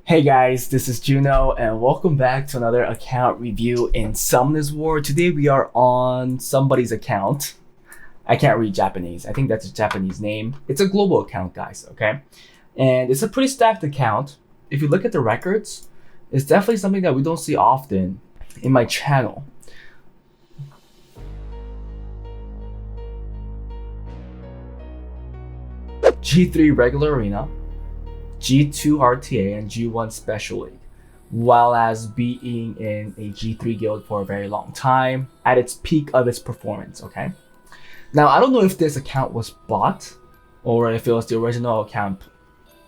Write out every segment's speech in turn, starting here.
Hey guys, this is Juno and welcome back to another account review in Summoners War. Today we are on somebody's account. I can't read Japanese. I think that's a Japanese name. It's a global account, guys, okay? And it's a pretty stacked account. If you look at the records, it's definitely something that we don't see often in my channel. G3 regular arena, G2 RTA, and G1 Special League, while as being in a G3 guild for a very long time at its peak of its performance, okay? Now, I don't know if this account was bought or if it was the original account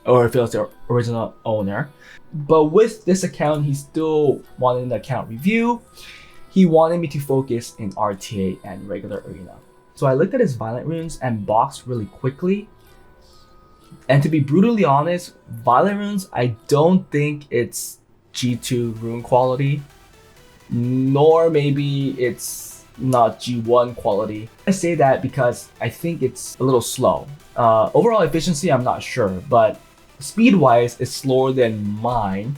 or if it was the original owner, but with this account, he still wanted an account review. He wanted me to focus in RTA and regular arena. So I looked at his Violent Runes and boxed really quickly. And to be brutally honest, Violent Runes, I don't think it's G2 rune quality, nor maybe it's not G1 quality. I say that because I think it's a little slow. Overall efficiency, I'm not sure, but speed-wise, it's slower than mine.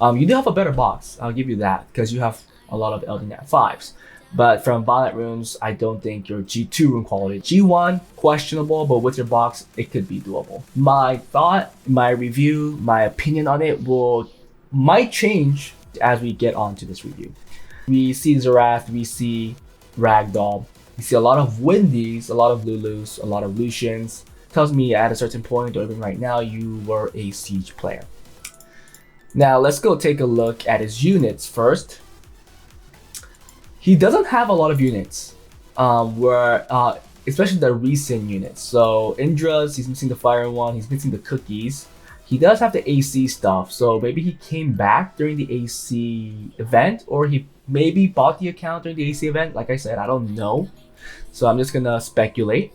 You do have a better box, I'll give you that, because you have a lot of LD-Nat 5s. But from Violent Runes, I don't think your G2 rune quality. G1, questionable, but with your box, it could be doable. My thought, my review, my opinion on it might change as we get on to this review. We see Xerath, we see Ragdoll, we see a lot of Windies, a lot of Lulus, a lot of Lucians. Tells me at a certain point, or even right now, you were a Siege player. Now, let's go take a look at his units first. He doesn't have a lot of units, especially the recent units. So Indra's, he's missing the fire one, he's missing the cookies. He does have the AC stuff, so maybe he came back during the AC event, or he maybe bought the account during the AC event. Like I said, I don't know. So I'm just gonna speculate.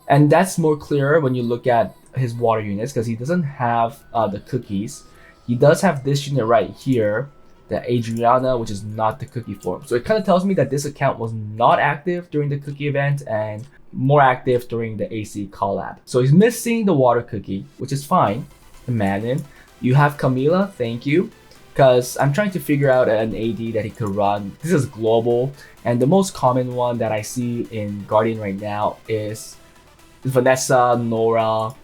And that's more clearer when you look at his water units, because he doesn't have the cookies. He does have this unit right here, the Adriana, which is not the cookie form. So it kind of tells me that this account was not active during the cookie event and more active during the AC collab. So he's missing the water cookie, which is fine. The Manon. You have Camila, thank you. Because I'm trying to figure out an AD that he could run. This is global. And the most common one that I see in Guardian right now is Vanessa, Nora.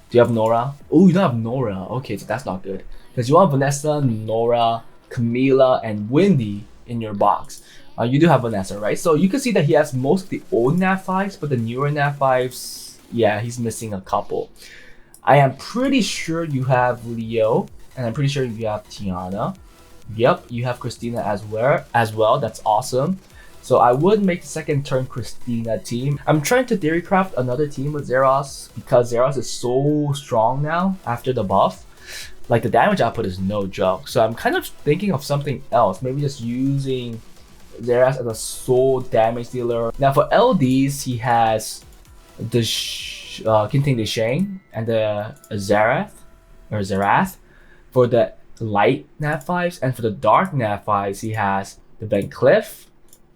Do you have Nora? Oh, you don't have Nora. Okay, so that's not good. Because you want Vanessa, Nora, Camila, and Windy in your box. You do have Vanessa, right? So you can see that he has most of the old Nat 5s, but the newer Nat 5s, yeah, he's missing a couple. I am pretty sure you have Leo, and I'm pretty sure you have Tiana. Yep, you have Christina as well. That's awesome. So I would make the second turn Christina team. I'm trying to theory craft another team with Xerath because Xerath is so strong now after the buff. Like, the damage output is no joke. So I'm kind of thinking of something else. Maybe just using Xerath as a sole damage dealer. Now for LDs, he has the Kinting the Shang and the Xerath. For the light Nat 5s, and for the dark Nat 5s, he has the Ben Cliff,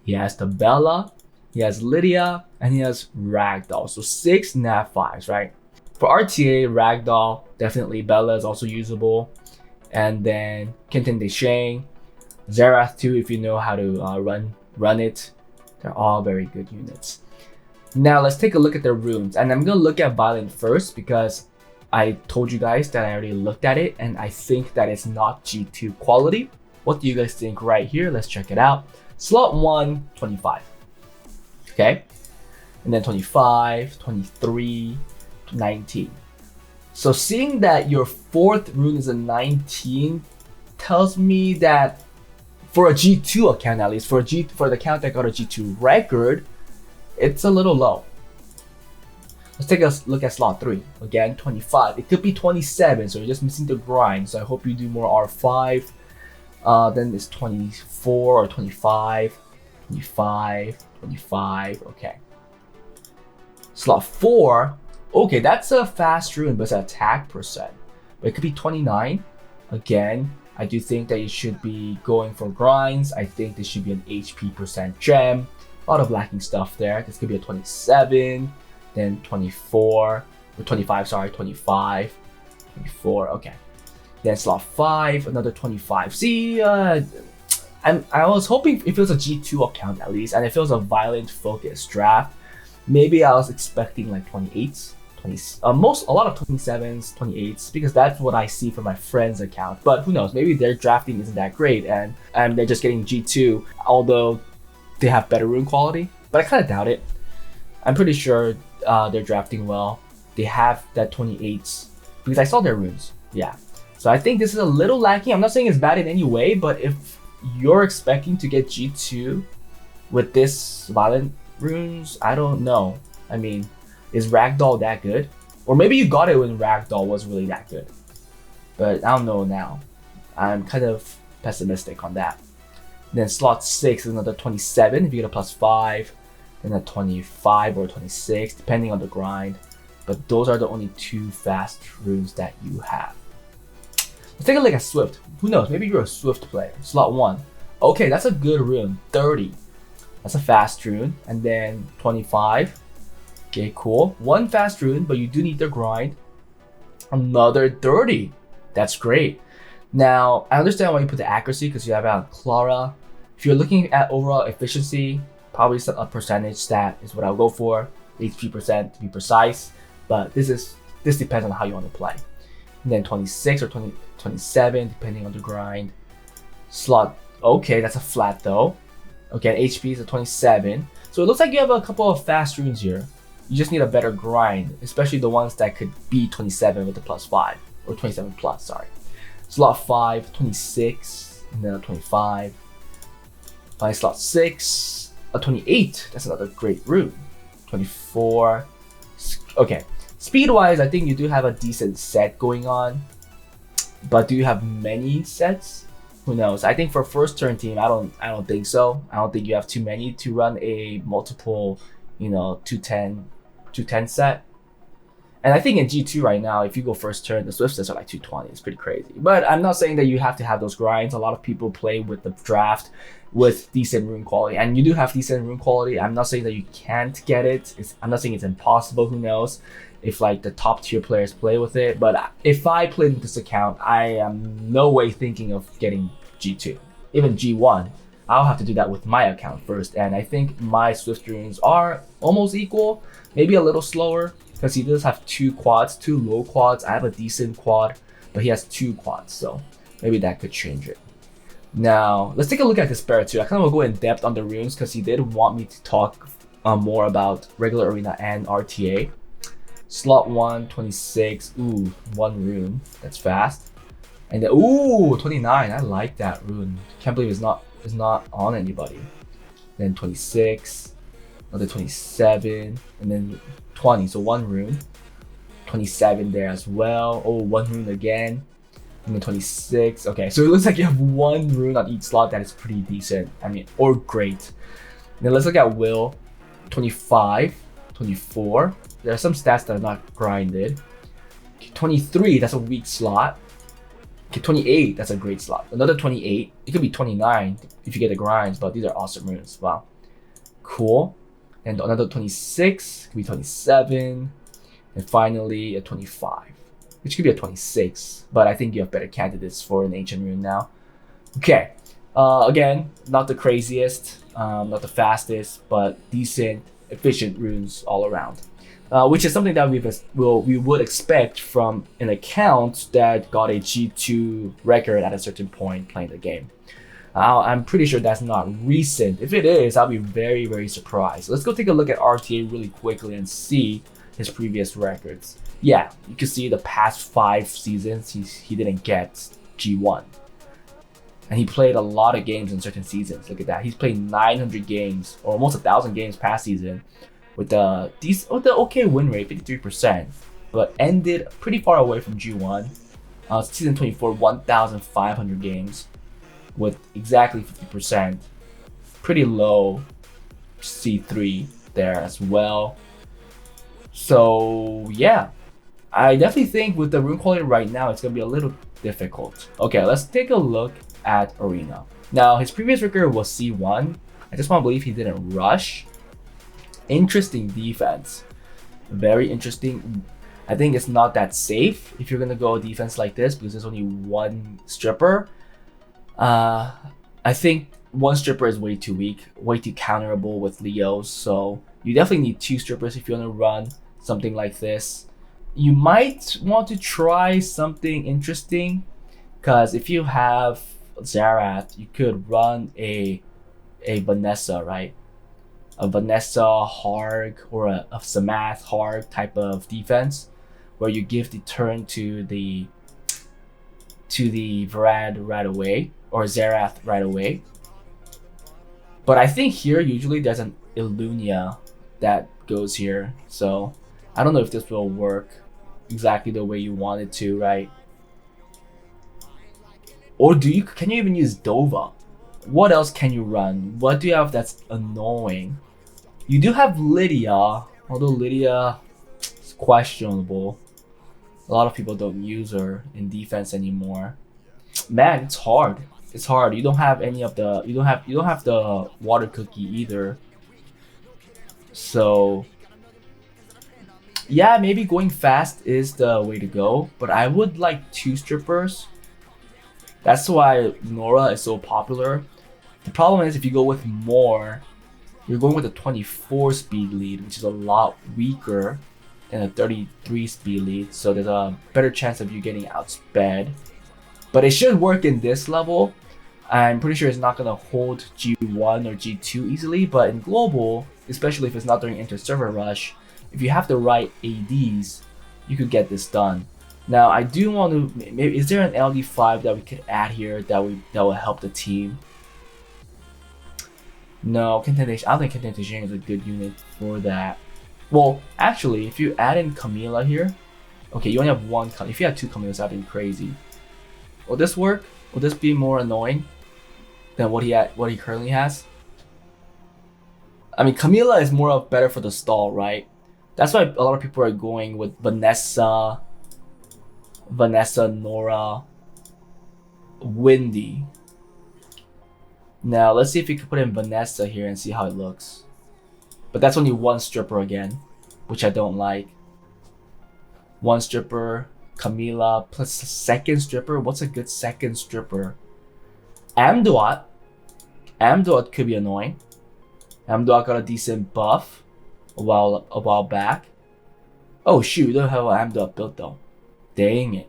he has the Bella, he has Lydia, and he has Ragdoll. So 6 Nat 5s, right? For RTA, Ragdoll, definitely Bella is also usable. And then Kintin De Shang, Xerath too, if you know how to run it. They're all very good units. Now let's take a look at their runes. And I'm going to look at Violent first because I told you guys that I already looked at it and I think that it's not G2 quality. What do you guys think right here? Let's check it out. Slot 1, 25. Okay. And then 25, 23, 19. So seeing that your 4th rune is a 19 tells me that for a G2 account, at least for the account that got a G2 record, it's a little low. Let's take a look at slot 3. Again, 25. It could be 27, so you're just missing the grind. So I hope you do more R5. Then it's 24 or 25, 25, 25. Okay. Slot 4. Okay, that's a fast rune, but it's an attack percent. But it could be 29. Again, I do think that you should be going for grinds. I think this should be an HP percent gem. A lot of lacking stuff there. This could be a 27, then 24, or 25, sorry, 25, 24, okay. Then slot 5, another 25. See, I was hoping if it was a G2 account at least, and if it was a violent focused draft, maybe I was expecting like 28s, 20, a lot of 27s, 28s, because that's what I see from my friend's account. But who knows? Maybe their drafting isn't that great, and they're just getting G2, although they have better rune quality. But I kind of doubt it. I'm pretty sure they're drafting well. They have that 28s because I saw their runes. Yeah. So I think this is a little lacking. I'm not saying it's bad in any way, but if you're expecting to get G2 with this violent runes, I don't know. I mean, is Ragdoll that good? Or maybe you got it when Ragdoll was really that good. But I don't know now. I'm kind of pessimistic on that. Then slot 6 is another 27 if you get a +5. Then a 25 or 26, depending on the grind. But those are the only 2 fast runes that you have. Let's take a look at Swift. Who knows? Maybe you're a Swift player. Slot 1. Okay, that's a good rune. 30. That's a fast rune. And then 25. Okay, cool. 1 fast rune, but you do need the grind. Another 30. That's great. Now, I understand why you put the accuracy because you have it on Clara. If you're looking at overall efficiency, probably a percentage stat is what I'll go for. HP% to be precise. But this depends on how you want to play. And then 26 or 27, depending on the grind. Slot, okay, that's a flat though. Okay, HP is a 27. So it looks like you have a couple of fast runes here. You just need a better grind, especially the ones that could be 27 with the +5, or 27 plus, sorry. Slot 5, 26, and then a 25. Finally, slot 6, a 28. That's another great rune. 24. Okay, speed-wise, I think you do have a decent set going on. But do you have many sets? Who knows? I think for first turn team, I don't think so. I don't think you have too many to run a multiple, 210 set. And I think in G2 right now, if you go first turn, the Swift sets are like 220. It's pretty crazy. But I'm not saying that you have to have those grinds. A lot of people play with the draft with decent rune quality. And you do have decent rune quality. I'm not saying that you can't get it. I'm not saying it's impossible. Who knows? If like the top tier players play with it. But if I played with this account, I am no way thinking of getting G2. Even G1. I'll have to do that with my account first. And I think my Swift runes are almost equal. Maybe a little slower. Because he does have 2 quads, 2 low quads. I have a decent quad, but he has 2 quads, so maybe that could change it. Now, let's take a look at Despair too. I kind of will go in depth on the runes because he did want me to talk more about regular arena and RTA. Slot 1, 26. Ooh, 1 rune. That's fast. And then, ooh, 29. I like that rune. Can't believe it's not on anybody. Then 26. Another 27. And then 20, so 1 rune. 27 there as well. Oh, 1 rune again. And then 26. Okay, so it looks like you have 1 rune on each slot. That is pretty decent. I mean, or great. Then let's look at Will. 25, 24. There are some stats that are not grinded. Okay, 23, that's a weak slot. Okay, 28, that's a great slot. Another 28. It could be 29 if you get the grinds, but these are awesome runes. Wow. Cool. And another 26, could be 27, and finally a 25, which could be a 26, but I think you have better candidates for an ancient rune now. Okay, again, not the craziest, not the fastest, but decent, efficient runes all around, which is something that we would expect from an account that got a G2 record at a certain point playing the game. I'm pretty sure that's not recent. If it is, I'll be very, very surprised. Let's go take a look at RTA really quickly and see his previous records. Yeah, you can see the past 5 seasons, he didn't get G1. And he played a lot of games in certain seasons. Look at that. He's played 900 games, or almost 1,000 games past season, with the okay win rate, 53%, but ended pretty far away from G1. Season 24, 1,500 games. With exactly 50%, pretty low C3 there as well. So yeah, I definitely think with the rune quality right now, it's gonna be a little difficult. Okay, let's take a look at Arena. Now, his previous record was C1. I just want to believe he didn't rush. Interesting defense, very interesting. I think it's not that safe if you're gonna go defense like this because there's only one stripper. I think one stripper is way too weak, way too counterable with Leos. So you definitely need two strippers if you want to run something like this. You might want to try something interesting, because if you have Zerath, you could run a Vanessa, right? A Vanessa Harg or a Samath Harg type of defense, where you give the turn to the Vrad right away, or Zerath right away. But I think here usually there's an Illunia that goes here, so I don't know if this will work exactly the way you want it to, right? Or can you even use Dova? What else can you run? What do you have that's annoying? You do have Lydia, although Lydia is questionable. A lot of people don't use her in defense anymore. Man, it's hard. It's hard. You don't have any of the you don't have the water cookie either. So yeah, maybe going fast is the way to go, but I would like two strippers. That's why Nora is so popular. The problem is if you go with more, you're going with a 24 speed lead, which is a lot weaker than a 33 speed lead. So there's a better chance of you getting outsped. But it should work in this level. I'm pretty sure it's not going to hold G1 or G2 easily, but in global, especially if it's not during inter-server rush, if you have the right ADs, you could get this done. Now, I do want to, maybe, is there an LD5 that we could add here that will help the team? No, Contentation. I don't think Contentation is a good unit for that. Well, actually, if you add in Camila here, okay, you only have one. If you had two Camilas, that'd be crazy. Will this work? Will this be more annoying than what he currently has? I mean, Camila is more of better for the stall, right? That's why a lot of people are going with Vanessa, Nora, Windy. Now let's see if we can put in Vanessa here and see how it looks. But that's only one stripper again, which I don't like. One stripper, Camila plus a second stripper. What's a good second stripper? Amduat. Amduat could be annoying. Amduat got a decent buff a while back. Oh shoot, we don't have an Amduat built though. Dang it.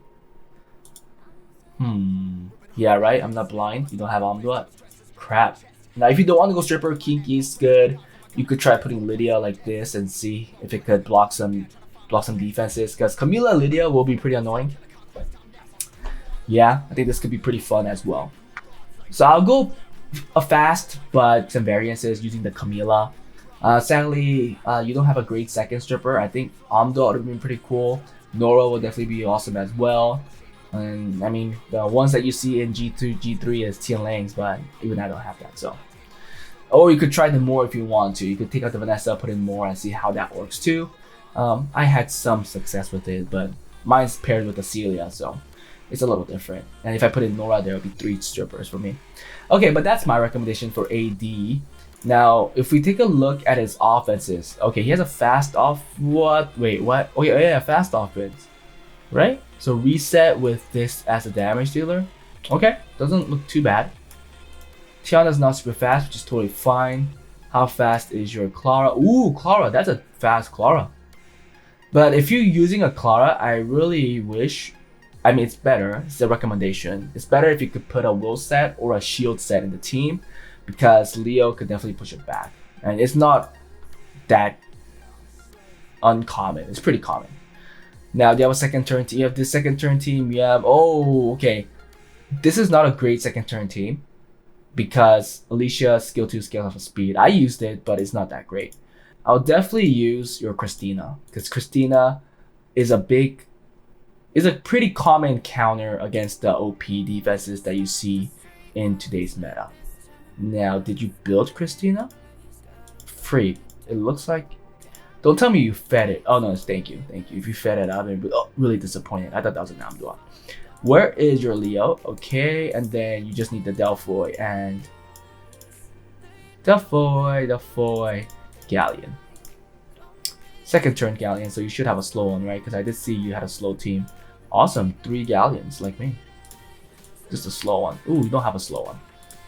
Yeah, right? I'm not blind. You don't have Amduat. Crap. Now, if you don't want to go stripper, Kinky is good. You could try putting Lydia like this and see if it could block some defenses. Because Camila and Lydia will be pretty annoying. Yeah, I think this could be pretty fun as well. So I'll go a fast, but some variances using the Camila. Sadly, you don't have a great second stripper. I think Amdo would have been pretty cool. Nora will definitely be awesome as well. And I mean, the ones that you see in G2, G3 is Tian Lang's, but even I don't have that. So, or you could try them more if you want to. You could take out the Vanessa, put in more, and see how that works too. I had some success with it, but mine's paired with the Celia, so it's a little different. And if I put in Nora, there will be 3 strippers for me. Okay, but that's my recommendation for AD. Now, if we take a look at his offenses, okay, he has a fast off. What? Wait, what? Oh yeah, fast offense, right? So reset with this as a damage dealer. Okay, doesn't look too bad. Tiana's not super fast, which is totally fine. How fast is your Clara? Ooh, Clara, that's a fast Clara. But if you're using a Clara, I really wish, I mean, it's better, it's a recommendation. It's better if you could put a will set or a shield set in the team, because Leo could definitely push it back. And it's not that uncommon, it's pretty common. Now, do you have a second turn team? You have this second turn team, you have, oh, okay. This is not a great second turn team, because Alicia skill 2 scales off of speed. I used it, but it's not that great. I'll definitely use your Christina, because Christina is a pretty common counter against the OP defenses that you see in today's meta. Now, did you build Christina? Freak. It looks like, don't tell me you fed it. Oh no, thank you. If you fed it, I'd be really disappointed. I thought that was an Amdua. Where is your Leo? Okay, and then you just need the Delphoy and Delphoy, Galleon. Second turn Galleon, so you should have a slow one, right? Because I did see you had a slow team. Awesome, 3 Galleons like me. Just a slow one. Ooh, you don't have a slow one.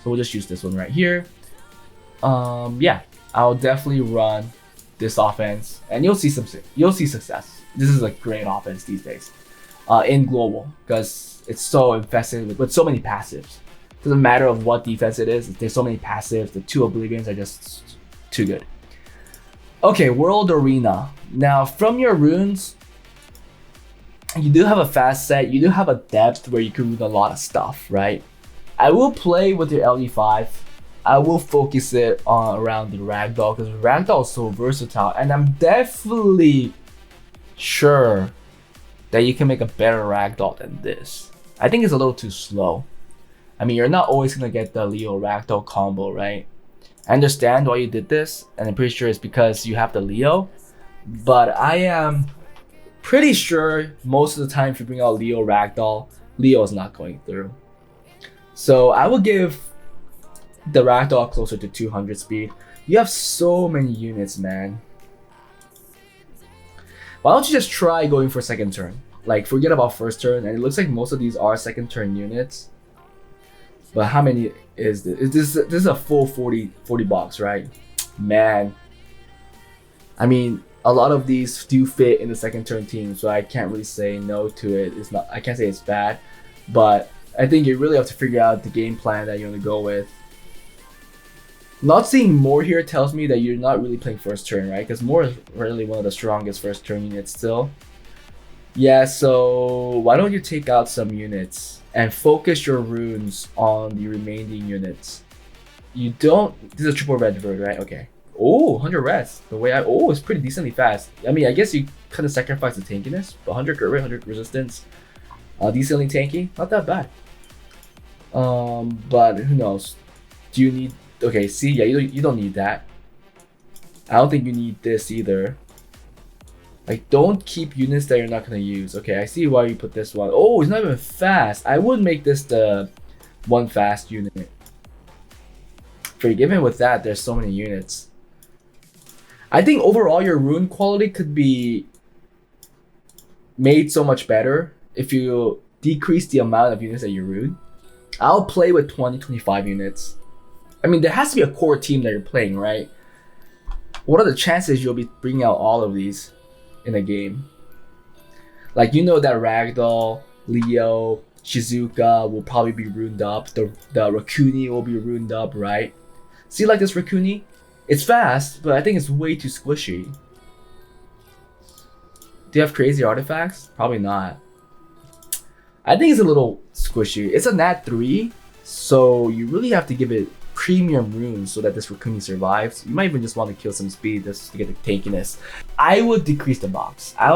So we'll just use this one right here. Yeah, I'll definitely run this offense, and you'll see success. This is a great offense these days, in global, because it's so infested with so many passives. Doesn't matter of what defense it is. There's so many passives. The 2 Oblivions are just too good. Okay, World Arena. Now, from your runes, you do have a fast set. You do have a depth where you can rune a lot of stuff, right? I will play with your LE5. I will focus it on around the Ragdoll, because Ragdoll is so versatile, and I'm definitely sure that you can make a better Ragdoll than this. I think it's a little too slow. I mean, you're not always gonna get the Leo Ragdoll combo, right? I understand why you did this, and I'm pretty sure it's because you have the Leo, but I am pretty sure most of the time if you bring out Leo Ragdoll, Leo is not going through. So I will give the Ragdoll closer to 200 speed. You have so many units, man. Why don't you just try going for second turn? Like, forget about first turn, and it looks like most of these are second turn units. But how many is this? This is a full 40 box, right? Man. I mean, a lot of these do fit in the second turn team, so I can't really say no to it. It's not, I can't say it's bad, but I think you really have to figure out the game plan that you're gonna go with. Not seeing more here tells me that you're not really playing first turn, right? Because more is really one of the strongest first turn units still. Yeah, so why don't you take out some units and focus your runes on the remaining units. You don't, this is a triple red bird, right? Okay. Oh, 100 reds. The way it's pretty decently fast. I mean, I guess you kind of sacrifice the tankiness, but 100 crit rate, 100 resistance. Decently tanky, not that bad. But who knows? Do you need, okay, see, yeah, you don't need that. I don't think you need this either. Like, don't keep units that you're not gonna use. Okay, I see why you put this one. Oh, it's not even fast. I would make this the one fast unit. Forgiven with that, there's so many units. I think overall your rune quality could be made so much better if you decrease the amount of units that you rune. I'll play with 20-25 units. I mean, there has to be a core team that you're playing, right? What are the chances you'll be bringing out all of these in a game? Like, you know that Ragdoll, Leo, Shizuka will probably be runed up. The Raccoony will be runed up, right? See, like this Raccoony? It's fast, but I think it's way too squishy. Do you have crazy artifacts? Probably not. I think it's a little squishy. It's a nat 3, so you really have to give it premium runes so that this Raccoony survives. You might even just want to kill some speed just to get the tankiness. I would decrease the box. I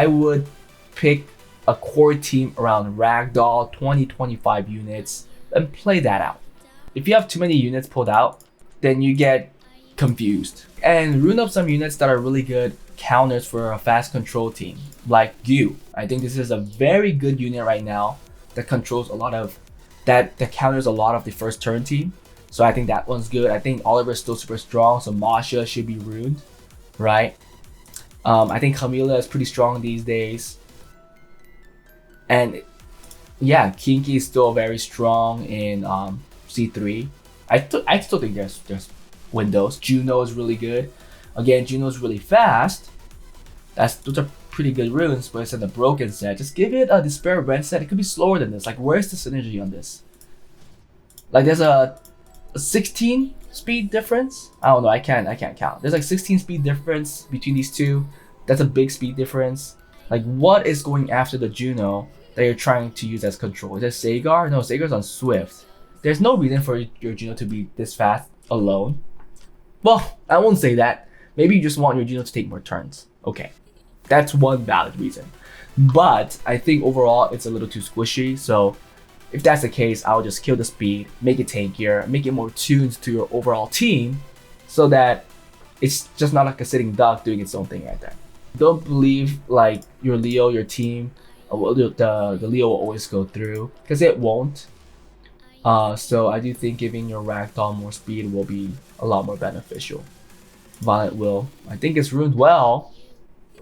would pick a core team around Ragdoll, 20-25 units, and play that out. If you have too many units pulled out, then you get confused. And rune up some units that are really good counters for a fast control team, like you. I think this is a very good unit right now that controls a lot of that counters a lot of the first turn team. So I think that one's good. I think Oliver's still super strong, so Masha should be ruined, right? I think Camila is pretty strong these days. And yeah, Kinky is still very strong in C3. I still think there's windows. Juno is really good. Again, Juno is really fast. Those are pretty good runes, but it's in the broken set. Just give it a Despair Red set. It could be slower than this. Like, where's the synergy on this? Like, there's a 16 speed difference. I don't know. I can't count. There's like 16 speed difference between these two. That's a big speed difference. Like, what is going after the Juno that you're trying to use as control? Is it Sagar? No, Sagar's on Swift. There's no reason for your Juno to be this fast alone. Well, I won't say that. Maybe you just want your Juno to take more turns. Okay, that's one valid reason. But I think overall it's a little too squishy. So if that's the case, I'll just kill the speed, make it tankier, make it more tuned to your overall team, so that it's just not like a sitting duck doing its own thing right there. Don't believe like your Leo, your team, the Leo will always go through, because it won't. So I do think giving your Ragdoll more speed will be a lot more beneficial. Violent Will. I think it's runed well,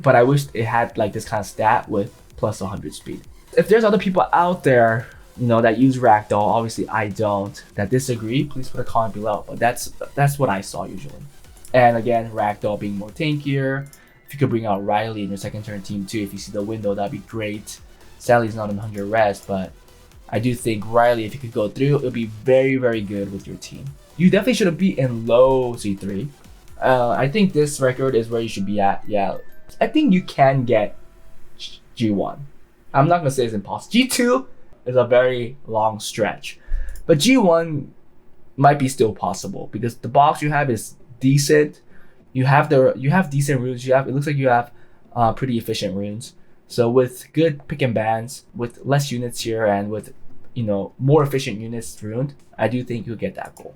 but I wish it had like this kind of stat with plus 100 speed. If there's other people out there, you know, that use Ragdoll, obviously I don't, that disagree, please put a comment below. But that's what I saw usually. And again, Ragdoll being more tankier. If you could bring out Riley in your second turn team too, if you see the window, that'd be great. Sadly, he's not on 100 rest, but I do think Riley, if you could go through, it would be very, very good with your team. You definitely shouldn't be in low C3. I think this record is where you should be at. Yeah, I think you can get G1. I'm not gonna say it's impossible. G2 is a very long stretch, but G1 might be still possible because the box you have is decent. You have decent runes. It looks like you have pretty efficient runes. So with good pick and bans, with less units here, and with, you know, more efficient units runed, I do think you'll get that goal.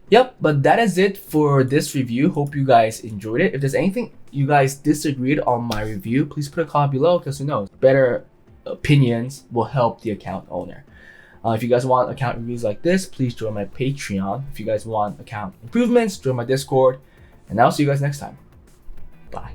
Yep, but that is it for this review. Hope you guys enjoyed it. If there's anything you guys disagreed on my review, please put a comment below, because who knows, better opinions will help the account owner. If you guys want account reviews like this, please join my Patreon. If you guys want account improvements, join my Discord. And I'll see you guys next time. Bye.